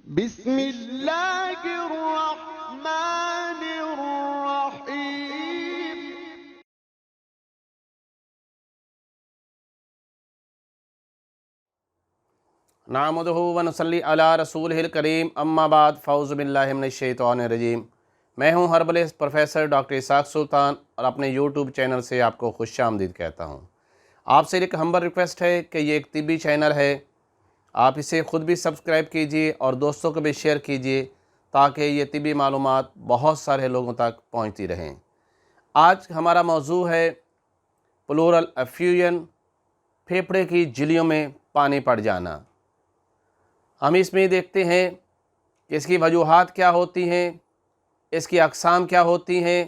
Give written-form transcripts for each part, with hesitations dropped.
بسم اللہ الرحمن الرحیم۔ نحمدہ ونصلی علی رسولہ الکریم، اما بعد، فاعوذ باللہ من الشیطان الرجیم۔ میں ہوں ہربلسٹ پروفیسر ڈاکٹر اسحاق سلطان اور اپنے یوٹیوب چینل سے آپ کو خوش آمدید کہتا ہوں۔ آپ سے ایک ہمبل ریکویسٹ ہے کہ یہ ایک طبی چینل ہے، آپ اسے خود بھی سبسکرائب کیجئے اور دوستوں کو بھی شیئر کیجئے تاکہ یہ طبی معلومات بہت سارے لوگوں تک پہنچتی رہیں۔ آج ہمارا موضوع ہے پلورل افیوژن، پھیپھڑے کی جھلیوں میں پانی پڑ جانا۔ ہم اس میں دیکھتے ہیں کہ اس کی وجوہات کیا ہوتی ہیں، اس کی اقسام کیا ہوتی ہیں،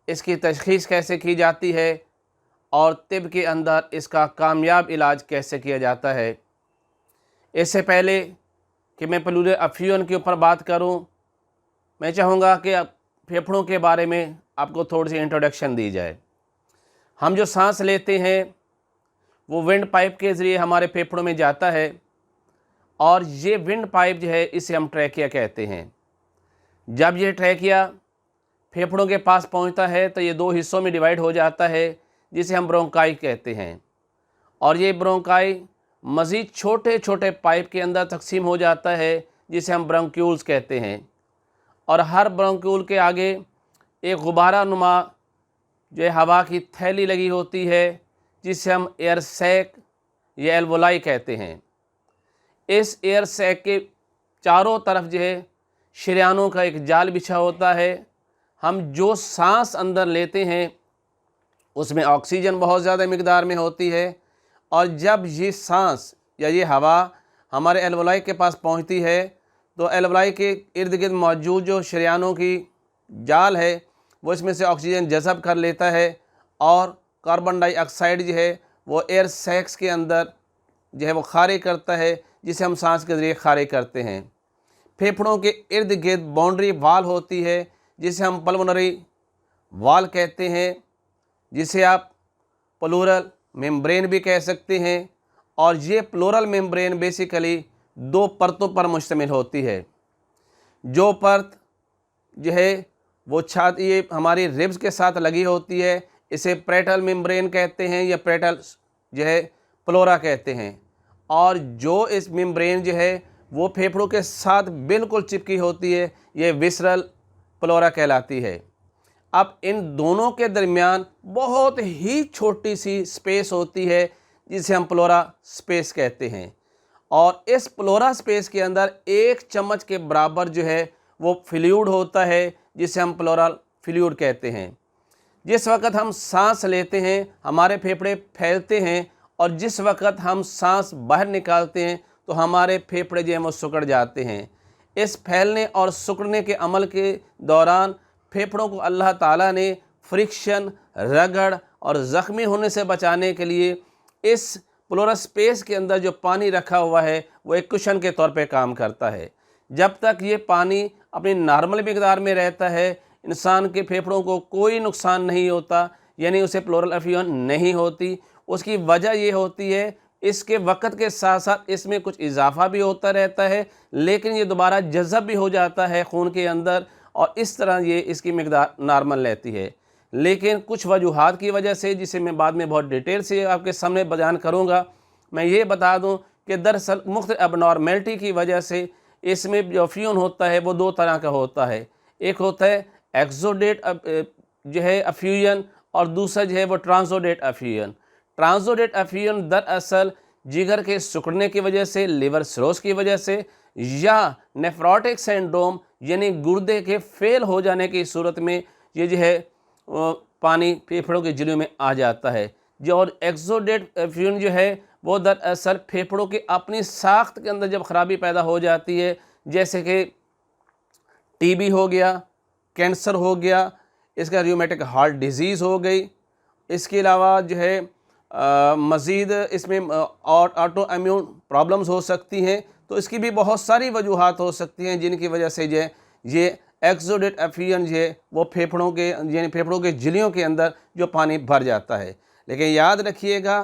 اس کی تشخیص کیسے کی جاتی ہے اور طب کے اندر اس کا کامیاب علاج کیسے کیا جاتا ہے۔ اس سے پہلے کہ میں پلورل افیوژن کے اوپر بات کروں، میں چاہوں گا کہ پھیپھڑوں کے بارے میں آپ کو تھوڑی سی انٹروڈکشن دی جائے۔ ہم جو سانس لیتے ہیں وہ ونڈ پائپ کے ذریعے ہمارے پھیپھڑوں میں جاتا ہے، اور یہ ونڈ پائپ جو ہے اسے ہم ٹریکیا کہتے ہیں۔ جب یہ ٹریکیا پھیپھڑوں کے پاس پہنچتا ہے تو یہ دو حصوں میں ڈیوائیڈ ہو جاتا ہے، جسے ہم برونکائی کہتے ہیں، اور یہ برونکائی مزید چھوٹے چھوٹے پائپ کے اندر تقسیم ہو جاتا ہے، جسے ہم برونکیولز کہتے ہیں، اور ہر برونکیول کے آگے ایک غبارہ نما جو ہے ہوا کی تھیلی لگی ہوتی ہے، جسے ہم ایئر سیک یا ایلوولائی کہتے ہیں۔ اس ایئر سیک کے چاروں طرف جو ہے شریانوں کا ایک جال بچھا ہوتا ہے۔ ہم جو سانس اندر لیتے ہیں اس میں آکسیجن بہت زیادہ مقدار میں ہوتی ہے، اور جب یہ سانس یا یہ ہوا ہمارے ایلوولائی کے پاس پہنچتی ہے تو ایلوولائی کے ارد گرد موجود جو شریانوں کی جال ہے وہ اس میں سے آکسیجن جذب کر لیتا ہے، اور کاربن ڈائی آکسائڈ جو ہے وہ ایئر سیکس کے اندر جو ہے وہ خارج کرتا ہے، جسے ہم سانس کے ذریعے خارج کرتے ہیں۔ پھیپھڑوں کے ارد گرد باؤنڈری وال ہوتی ہے، جسے ہم پلمونری وال کہتے ہیں، جسے آپ پلورل ممبرین بھی کہہ سکتے ہیں، اور یہ پلورل ممبرین بیسیکلی دو پرتوں پر مشتمل ہوتی ہے۔ جو پرت جو ہے وہ چھاتی یہ ہماری ریبز کے ساتھ لگی ہوتی ہے، اسے پریٹل ممبرین کہتے ہیں یا پریٹل جو ہے پلورا کہتے ہیں، اور جو اس ممبرین جو ہے وہ پھیپھڑوں کے ساتھ بالکل چپکی ہوتی ہے، یہ وسرل پلورا کہلاتی ہے۔ اب ان دونوں کے درمیان بہت ہی چھوٹی سی سپیس ہوتی ہے، جسے ہم پلورا سپیس کہتے ہیں، اور اس پلورا سپیس کے اندر ایک چمچ کے برابر جو ہے وہ فلوئڈ ہوتا ہے، جسے ہم پلورل فلوئڈ کہتے ہیں۔ جس وقت ہم سانس لیتے ہیں ہمارے پھیپھڑے پھیلتے ہیں، اور جس وقت ہم سانس باہر نکالتے ہیں تو ہمارے پھیپھڑے جو ہیں وہ سکڑ جاتے ہیں۔ اس پھیلنے اور سکڑنے کے عمل کے دوران پھیپھڑوں کو اللہ تعالیٰ نے فرکشن، رگڑ اور زخمی ہونے سے بچانے کے لیے اس پلورل سپیس کے اندر جو پانی رکھا ہوا ہے وہ ایک کشن کے طور پہ کام کرتا ہے۔ جب تک یہ پانی اپنی نارمل مقدار میں رہتا ہے انسان کے پھیپھڑوں کو کوئی نقصان نہیں ہوتا، یعنی اسے پلورل افیوژن نہیں ہوتی۔ اس کی وجہ یہ ہوتی ہے اس کے وقت کے ساتھ ساتھ اس میں کچھ اضافہ بھی ہوتا رہتا ہے، لیکن یہ دوبارہ جذب بھی ہو جاتا ہے خون کے اندر، اور اس طرح یہ اس کی مقدار نارمل رہتی ہے۔ لیکن کچھ وجوہات کی وجہ سے، جسے میں بعد میں بہت ڈیٹیل سے آپ کے سامنے بیان کروں گا، میں یہ بتا دوں کہ دراصل مختلف اب نارمیلٹی کی وجہ سے اس میں جو افیوژن ہوتا ہے وہ دو طرح کا ہوتا ہے۔ ایک ہوتا ہے ایکزوڈیٹ جو ہے افیوژن، اور دوسرا جو ہے وہ ٹرانزوڈیٹ افیوژن۔ ٹرانزوڈیٹ افیوژن دراصل جگر کے سکڑنے کی وجہ سے، لیور سروس کی وجہ سے، یا نیفروٹک سینڈروم یعنی گردے کے فیل ہو جانے کی صورت میں یہ جو ہے پانی پھیپھڑوں کے جھلیوں میں آ جاتا ہے۔ جو اور ایکزوڈیٹ افیوژن جو ہے وہ دراصل پھیپھڑوں کی اپنی ساخت کے اندر جب خرابی پیدا ہو جاتی ہے، جیسے کہ ٹی بی ہو گیا، کینسر ہو گیا، اس کا ریومیٹک ہارٹ ڈیزیز ہو گئی، اس کے علاوہ جو ہے مزید اس میں اور آٹو امیون پرابلمز ہو سکتی ہیں، تو اس کی بھی بہت ساری وجوہات ہو سکتی ہیں جن کی وجہ سے جو ہے یہ ایکزوڈیٹ افیوژن جو ہے وہ پھیپھڑوں کے جھلیوں کے اندر جو پانی بھر جاتا ہے۔ لیکن یاد رکھیے گا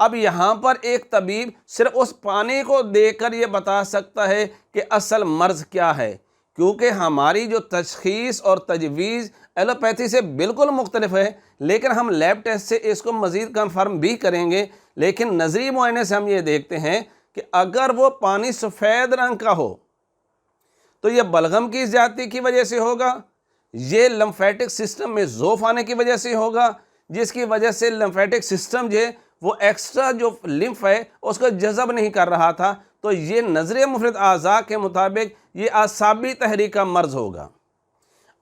اب یہاں پر ایک طبیب صرف اس پانی کو دیکھ کر یہ بتا سکتا ہے کہ اصل مرض کیا ہے، کیونکہ ہماری جو تشخیص اور تجویز ایلوپیتھی سے بالکل مختلف ہے، لیکن ہم لیب ٹیسٹ سے اس کو مزید کنفرم بھی کریں گے۔ لیکن نظری معائنے سے ہم یہ دیکھتے ہیں کہ اگر وہ پانی سفید رنگ کا ہو تو یہ بلغم کی زیادتی کی وجہ سے ہوگا، یہ لمفیٹک سسٹم میں ضعف آنے کی وجہ سے ہوگا، جس کی وجہ سے لمفیٹک سسٹم جو ہے وہ ایکسٹرا جو لمف ہے اس کو جذب نہیں کر رہا تھا، تو یہ نظر مفرد اعضاء کے مطابق یہ اعصابی تحریک کا مرض ہوگا۔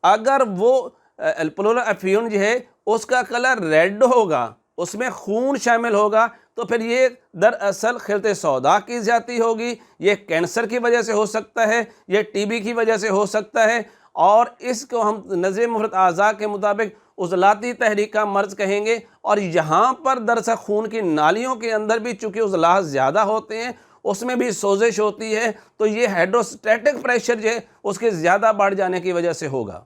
اگر وہ پلورل افیون جو ہے اس کا کلر ریڈ ہوگا، اس میں خون شامل ہوگا، تو پھر یہ دراصل خلط سودا کی زیادتی ہوگی، یہ کینسر کی وجہ سے ہو سکتا ہے، یہ ٹی بی کی وجہ سے ہو سکتا ہے، اور اس کو ہم نظر مفرد اعضاء کے مطابق عضلاتی تحریک کا مرض کہیں گے۔ اور یہاں پر دراصل خون کی نالیوں کے اندر بھی چونکہ عضلات زیادہ ہوتے ہیں، اس میں بھی سوزش ہوتی ہے، تو یہ ہائیڈروسٹیٹک پریشر جو ہے اس کے زیادہ بڑھ جانے کی وجہ سے ہوگا۔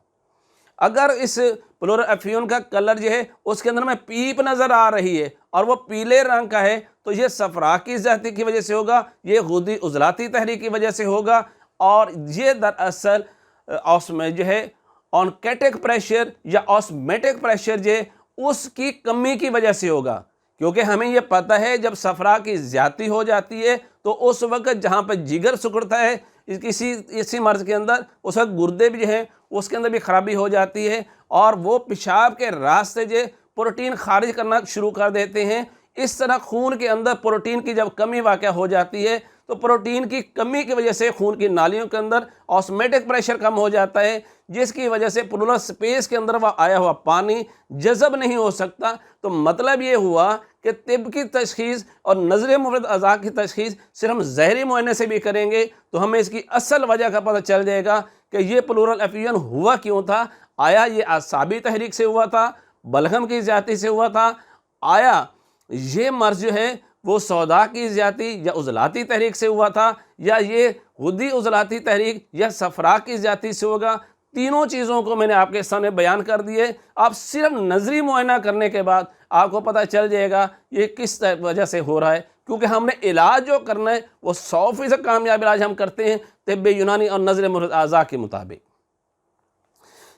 اگر اس پلورل افیون کا کلر جو ہے اس کے اندر میں پیپ نظر آ رہی ہے اور وہ پیلے رنگ کا ہے، تو یہ صفرا کی زیادتی کی وجہ سے ہوگا، یہ غدی عضلاتی تحریک کی وجہ سے ہوگا، اور یہ دراصل جو ہے آنکیٹک پریشر یا آسمیٹک پریشر جو ہے اس کی کمی کی وجہ سے ہوگا۔ کیونکہ ہمیں یہ پتہ ہے جب صفرا کی زیادتی ہو جاتی ہے تو اس وقت جہاں پہ جگر سکڑتا ہے اسی مرض کے اندر، اس وقت گردے بھی جو ہیں اس کے اندر بھی خرابی ہو جاتی ہے، اور وہ پیشاب کے راستے جو پروٹین خارج کرنا شروع کر دیتے ہیں۔ اس طرح خون کے اندر پروٹین کی جب کمی واقع ہو جاتی ہے تو پروٹین کی کمی کی وجہ سے خون کی نالیوں کے اندر آسمیٹک پریشر کم ہو جاتا ہے، جس کی وجہ سے پلورل سپیس کے اندر وہ آیا ہوا پانی جذب نہیں ہو سکتا۔ تو مطلب یہ ہوا کہ طب کی تشخیص اور نظر مفرد اعضاء کی تشخیص صرف ہم ظاہری معائنے سے بھی کریں گے تو ہمیں اس کی اصل وجہ کا پتہ چل جائے گا کہ یہ پلورل افیون ہوا کیوں تھا۔ آیا یہ اعصابی تحریک سے ہوا تھا، بلغم کی زیادتی سے ہوا تھا، آیا یہ مرض جو ہے وہ سودا کی زیادتی یا عضلاتی تحریک سے ہوا تھا، یا یہ غدی عضلاتی تحریک یا صفرا کی زیادتی سے ہوگا۔ تینوں چیزوں کو میں نے آپ کے سامنے بیان کر دیے۔ آپ صرف نظری معائنہ کرنے کے بعد آپ کو پتہ چل جائے گا یہ کس وجہ سے ہو رہا ہے، کیونکہ ہم نے علاج جو کرنا ہے وہ 100% کامیاب علاج ہم کرتے ہیں طب یونانی اور نظر مفرد اعضاء کے مطابق۔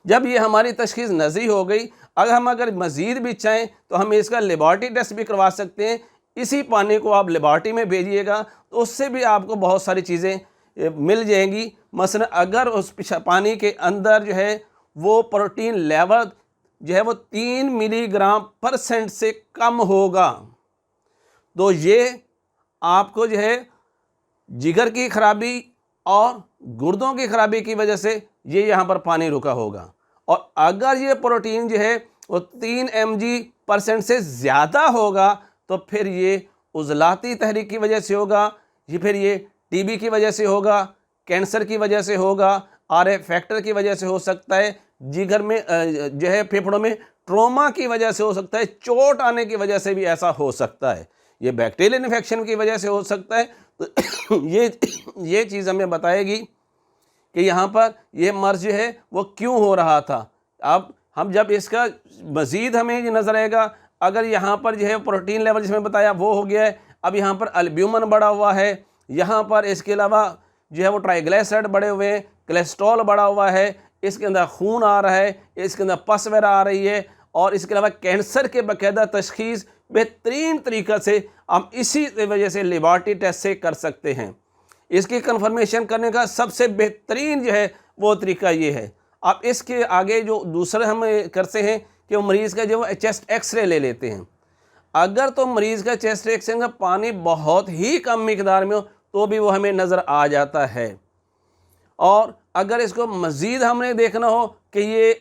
جب یہ ہماری تشخیص نظری ہو گئی، اگر مزید بھی چاہیں تو ہم اس کا لیبارٹری ٹیسٹ بھی کروا سکتے ہیں۔ اسی پانی کو آپ لیبارٹری میں بھیجیے گا تو اس سے بھی آپ کو بہت ساری چیزیں مل جائیں گی۔ مثلا اگر اس پانی کے اندر جو ہے وہ پروٹین لیول جو ہے وہ 3 ملی گرام % سے کم ہوگا تو یہ آپ کو جو ہے جگر کی خرابی اور گردوں کی خرابی کی وجہ سے یہ یہاں پر پانی رکا ہوگا، اور اگر یہ پروٹین جو ہے وہ 3 mg% سے زیادہ ہوگا تو پھر یہ عضلاتی تحریک کی وجہ سے ہوگا، پھر یہ ٹی بی کی وجہ سے ہوگا، کینسر کی وجہ سے ہوگا، RA فیکٹر کی وجہ سے ہو سکتا ہے، جگر میں جو ہے پھیپھڑوں میں ٹروما کی وجہ سے ہو سکتا ہے، چوٹ آنے کی وجہ سے بھی ایسا ہو سکتا ہے، یہ بیکٹیریل انفیکشن کی وجہ سے ہو سکتا ہے۔ تو یہ چیز ہمیں بتائے گی کہ یہاں پر یہ مرض جو ہے وہ کیوں ہو رہا تھا۔ اب ہم جب اس کا مزید ہمیں یہ نظر آئے گا، اگر یہاں پر جو ہے پروٹین لیول جس میں بتایا وہ ہو گیا ہے، اب یہاں پر البیومن بڑھا ہوا ہے، یہاں پر اس کے علاوہ جو ہے وہ ٹرائیگلیسرائڈ بڑھے ہوئے ہیں، کولیسٹرول بڑھا ہوا ہے، اس کے اندر خون آ رہا ہے، اس کے اندر پس وغیرہ آ رہی ہے، اور اس کے علاوہ کینسر کے باقاعدہ تشخیص بہترین طریقہ سے ہم اسی وجہ سے لیبارٹری ٹیسٹ سے کر سکتے ہیں۔ اس کی کنفرمیشن کرنے کا سب سے بہترین جو ہے وہ طریقہ یہ ہے۔ اب اس کے آگے جو دوسرے ہم کرتے ہیں کہ وہ مریض کا جو چیسٹ ایکس رے لے لیتے ہیں۔ اگر تو مریض کا چیسٹ ایکس رے کا پانی بہت ہی کم مقدار میں ہو تو بھی وہ ہمیں نظر آ جاتا ہے، اور اگر اس کو مزید ہم نے دیکھنا ہو کہ یہ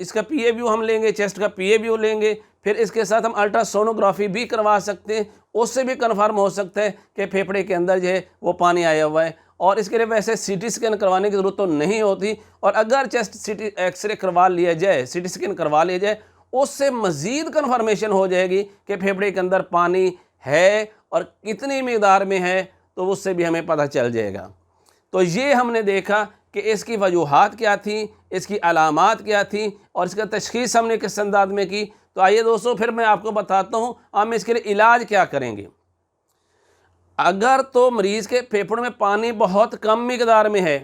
اس کا پی اے ویو ہم لیں گے، چیسٹ کا پی اے ویو لیں گے، پھر اس کے ساتھ ہم الٹرا سونوگرافی بھی کروا سکتے ہیں، اس سے بھی کنفرم ہو سکتا ہے کہ پھیپھڑے کے اندر جو ہے وہ پانی آیا ہوا ہے، اور اس کے لیے ویسے سی ٹی اسکین کروانے کی ضرورت تو نہیں ہوتی، اور اگر چیسٹ ایکس رے کروا لیا جائے، سی ٹی اسکین کروا لیا جائے، اس سے مزید کنفرمیشن ہو جائے گی کہ پھیپھڑے کے اندر پانی ہے اور کتنی مقدار میں ہے، تو اس سے بھی ہمیں پتہ چل جائے گا۔ تو یہ ہم نے دیکھا کہ اس کی وجوہات کیا تھیں، اس کی علامات کیا تھیں، اور اس کا تشخیص ہم نے کس انداز میں کی۔ تو آئیے دوستو پھر میں آپ کو بتاتا ہوں ہم اس کے لیے علاج کیا کریں گے۔ اگر تو مریض کے پھیپھڑوں میں پانی بہت کم مقدار میں ہے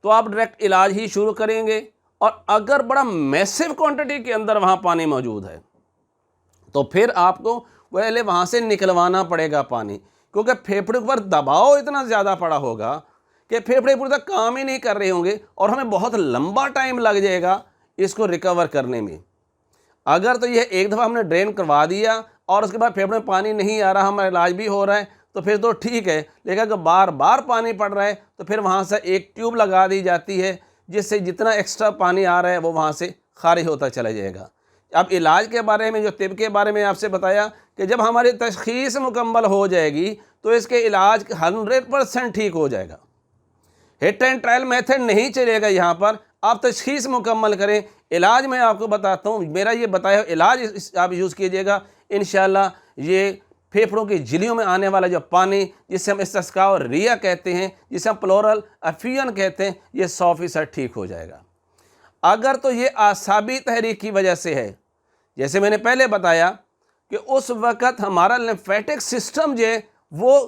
تو آپ ڈائریکٹ علاج ہی شروع کریں گے، اور اگر بڑا میسو کوانٹٹی کے اندر وہاں پانی موجود ہے تو پھر آپ کو پہلے وہاں سے نکلوانا پڑے گا پانی، کیونکہ پھیپھڑے پر دباؤ اتنا زیادہ پڑا ہوگا کہ پھیپھڑے پورے تک کام ہی نہیں کر رہے ہوں گے، اور ہمیں بہت لمبا ٹائم لگ جائے گا اس کو ریکور کرنے میں۔ اگر تو یہ ایک دفعہ ہم نے ڈرین کروا دیا اور اس کے بعد پھیپھڑے میں پانی نہیں آ رہا، ہمارا علاج بھی ہو رہا ہے، تو پھر تو ٹھیک ہے، لیکن اگر بار بار پانی پڑ رہا ہے تو پھر وہاں سے ایک ٹیوب لگا دی جاتی ہے جس سے جتنا ایکسٹرا پانی آ رہا ہے وہ وہاں سے خارج ہوتا چلا جائے گا۔ اب علاج کے بارے میں، جو طب کے بارے میں آپ سے بتایا کہ جب ہماری تشخیص مکمل ہو جائے گی تو اس کے علاج 100% ٹھیک ہو جائے گا۔ ہٹ اینڈ ٹرائل میتھڈ نہیں چلے گا یہاں پر، آپ تشخیص مکمل کریں۔ علاج میں آپ کو بتاتا ہوں، میرا یہ بتایا علاج آپ یوز کیجئے گا، انشاءاللہ یہ پھیپھڑوں کی جھلیوں میں آنے والا جو پانی جسے ہم استسقاء اور ریا کہتے ہیں، جسے ہم پلورل افیون کہتے ہیں، یہ 100% ٹھیک ہو جائے گا۔ اگر تو یہ اعصابی تحریک کی وجہ سے ہے، جیسے میں نے پہلے بتایا کہ اس وقت ہمارا لیمفیٹک سسٹم جو ہے وہ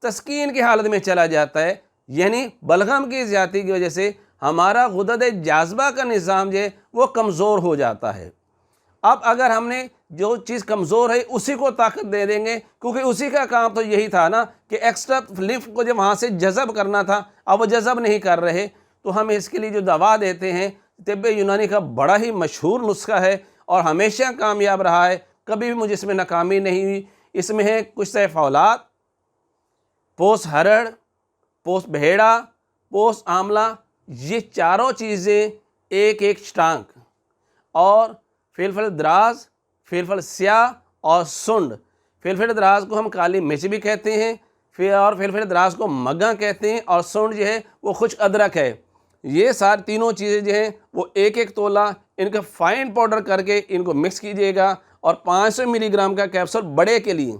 تسکین کی حالت میں چلا جاتا ہے، یعنی بلغم کی زیادتی کی وجہ سے ہمارا غدد جاذبہ کا نظام جو ہے وہ کمزور ہو جاتا ہے۔ اب اگر ہم نے جو چیز کمزور ہے اسی کو طاقت دے دیں گے، کیونکہ اسی کا کام تو یہی تھا نا کہ ایکسٹرا لمف کو جب وہاں سے جذب کرنا تھا، اب وہ جذب نہیں کر رہے، تو ہم اس کے لیے جو دوا دیتے ہیں، طب یونانی کا بڑا ہی مشہور نسخہ ہے اور ہمیشہ کامیاب رہا ہے، کبھی بھی مجھے اس میں ناکامی نہیں ہوئی۔ اس میں ہے کچھ فولاد، پوس ہرڑ، پوس بھیڑا، پوس آملہ، یہ چاروں چیزیں ایک ایک چٹانک، اور فلفل دراز، فلفل سیاہ اور سنڈ۔ فلفل دراز کو ہم کالی مرچ بھی کہتے ہیں، اور فلفل دراز کو مگا کہتے ہیں، اور سنڈ جو ہے وہ خشک ادرک ہے۔ یہ ساری تینوں چیزیں جو ہیں وہ ایک ایک تولہ ان کا فائن پاؤڈر کر کے ان کو مکس کیجئے گا، اور 500 ملی گرام کا کیپسول بڑے کے لیے،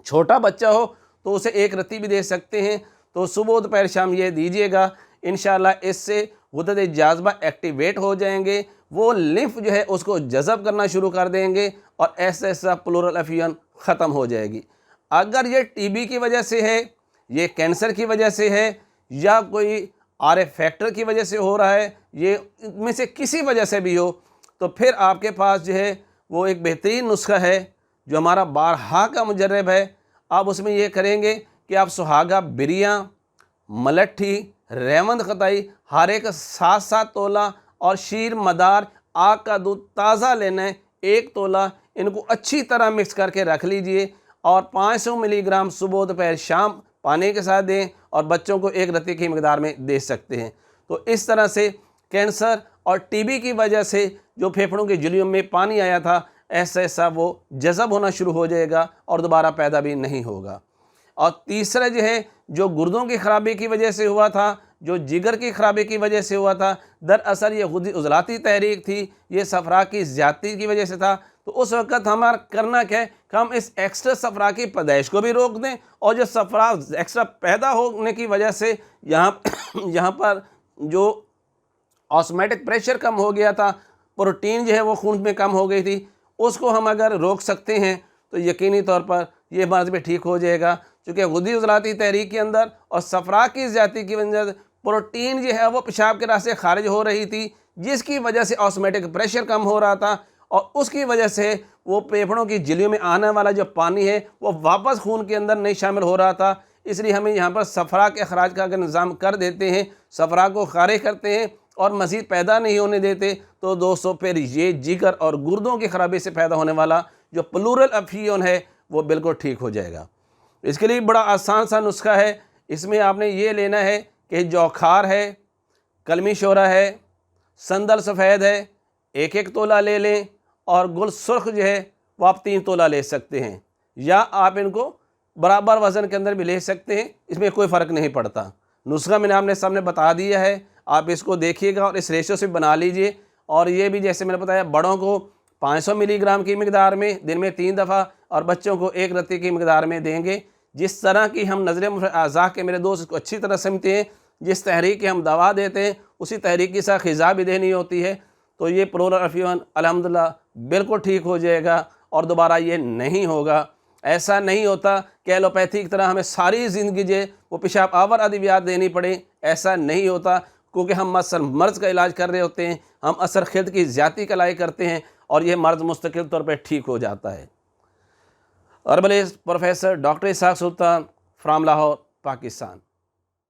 چھوٹا بچہ ہو تو اسے ایک رتی بھی دے سکتے ہیں، تو صبح دوپہر شام یہ دیجئے گا۔ انشاءاللہ اس سے غدد جاذبہ ایکٹیویٹ ہو جائیں گے، وہ لمف جو ہے اس کو جذب کرنا شروع کر دیں گے، اور ایسا ایسا پلورل افیون ختم ہو جائے گی۔ اگر یہ ٹی بی کی وجہ سے ہے، یہ کینسر کی وجہ سے ہے، یا کوئی آر ایف فیکٹر کی وجہ سے ہو رہا ہے، یہ میں سے کسی وجہ سے بھی ہو، تو پھر آپ کے پاس جو ہے وہ ایک بہترین نسخہ ہے جو ہمارا بارہا کا مجرب ہے۔ آپ اس میں یہ کریں گے کہ آپ سہاگا بریاں، ملٹھی، ریوند خطائی ہر ایک 7 تولہ، اور شیر مدار آگ کا دودھ تازہ لینا ہے 1 تولہ، ان کو اچھی طرح مکس کر کے رکھ لیجئے، اور 500 ملی گرام صبح دوپہر شام پانی کے ساتھ دیں، اور بچوں کو 1 رتی کی مقدار میں دے سکتے ہیں۔ تو اس طرح سے کینسر اور ٹی بی کی وجہ سے جو پھیپھڑوں کی جھلیوں میں پانی آیا تھا، ایسا ایسا وہ جذب ہونا شروع ہو جائے گا اور دوبارہ پیدا بھی نہیں ہوگا۔ اور تیسرا جو ہے جو گردوں کی خرابی کی وجہ سے ہوا تھا، جو جگر کی خرابی کی وجہ سے ہوا تھا، دراصل یہ غدی عضلاتی تحریک تھی، یہ صفرا کی زیادتی کی وجہ سے تھا۔ تو اس وقت ہمارا کرنا کیا ہے کہ ہم اس ایکسٹرا صفرا کی پیدائش کو بھی روک دیں، اور جو صفرا ایکسٹرا پیدا ہونے کی وجہ سے یہاں پر جو آسمیٹک پریشر کم ہو گیا تھا، پروٹین جو ہے وہ خون میں کم ہو گئی تھی، اس کو ہم اگر روک سکتے ہیں تو یقینی طور پر یہ مرض بھی ٹھیک ہو جائے گا۔ چونکہ غدی عضلاتی تحریک کے اندر اور صفرا کی زیادتی کی وجہ سے پروٹین جو ہے وہ پیشاب کے راستے خارج ہو رہی تھی، جس کی وجہ سے آسمیٹک پریشر کم ہو رہا تھا، اور اس کی وجہ سے وہ پھیپھڑوں کی جھلیوں میں آنے والا جو پانی ہے وہ واپس خون کے اندر نہیں شامل ہو رہا تھا۔ اس لیے ہمیں یہاں پر صفرا کے اخراج کا اگر نظام کر دیتے ہیں، صفرا کو خارج کرتے ہیں اور مزید پیدا نہیں ہونے دیتے، تو دوستو پھر یہ جگر اور گردوں کی خرابی سے پیدا ہونے والا جو پلورل افیون ہے وہ بالکل ٹھیک ہو جائے گا۔ اس کے لیے بڑا آسان سا نسخہ ہے۔ اس میں آپ نے یہ لینا ہے کہ جوخار ہے، کلمی شورہ ہے، سندل سفید ہے، 1 تولہ لے لیں، اور گل سرخ جو ہے وہ آپ 3 تولہ لے سکتے ہیں، یا آپ ان کو برابر وزن کے اندر بھی لے سکتے ہیں، اس میں کوئی فرق نہیں پڑتا۔ نسخہ میں نے آپ نے سامنے بتا دیا ہے، آپ اس کو دیکھیے گا اور اس ریشو سے بنا لیجئے۔ اور یہ بھی جیسے میں نے بتایا، بڑوں کو 500 ملی گرام کی مقدار میں دن میں 3 دفعہ، اور بچوں کو 1 رتی کی مقدار میں دیں گے۔ جس طرح کی ہم نظر اعضاء کے میرے دوست اس کو اچھی طرح سمجھتے ہیں، جس تحریک کی ہم دوا دیتے ہیں اسی تحریک کی ساتھ غذا بھی دینی ہوتی ہے۔ تو یہ پلورل افیون الحمدللہ بالکل ٹھیک ہو جائے گا اور دوبارہ یہ نہیں ہوگا۔ ایسا نہیں ہوتا کہ ایلوپیتھی کی طرح ہمیں ساری زندگی جو وہ پیشاب آور ادویات دینی پڑیں، ایسا نہیں ہوتا، کیونکہ ہم اصل مرض کا علاج کر رہے ہوتے ہیں، ہم اثر خلط کی زیادتی کا علاج کرتے ہیں اور یہ مرض مستقل طور پہ ٹھیک ہو جاتا ہے۔ Herbalist professor doctor Ishaq Sultan from Lahore, Pakistan.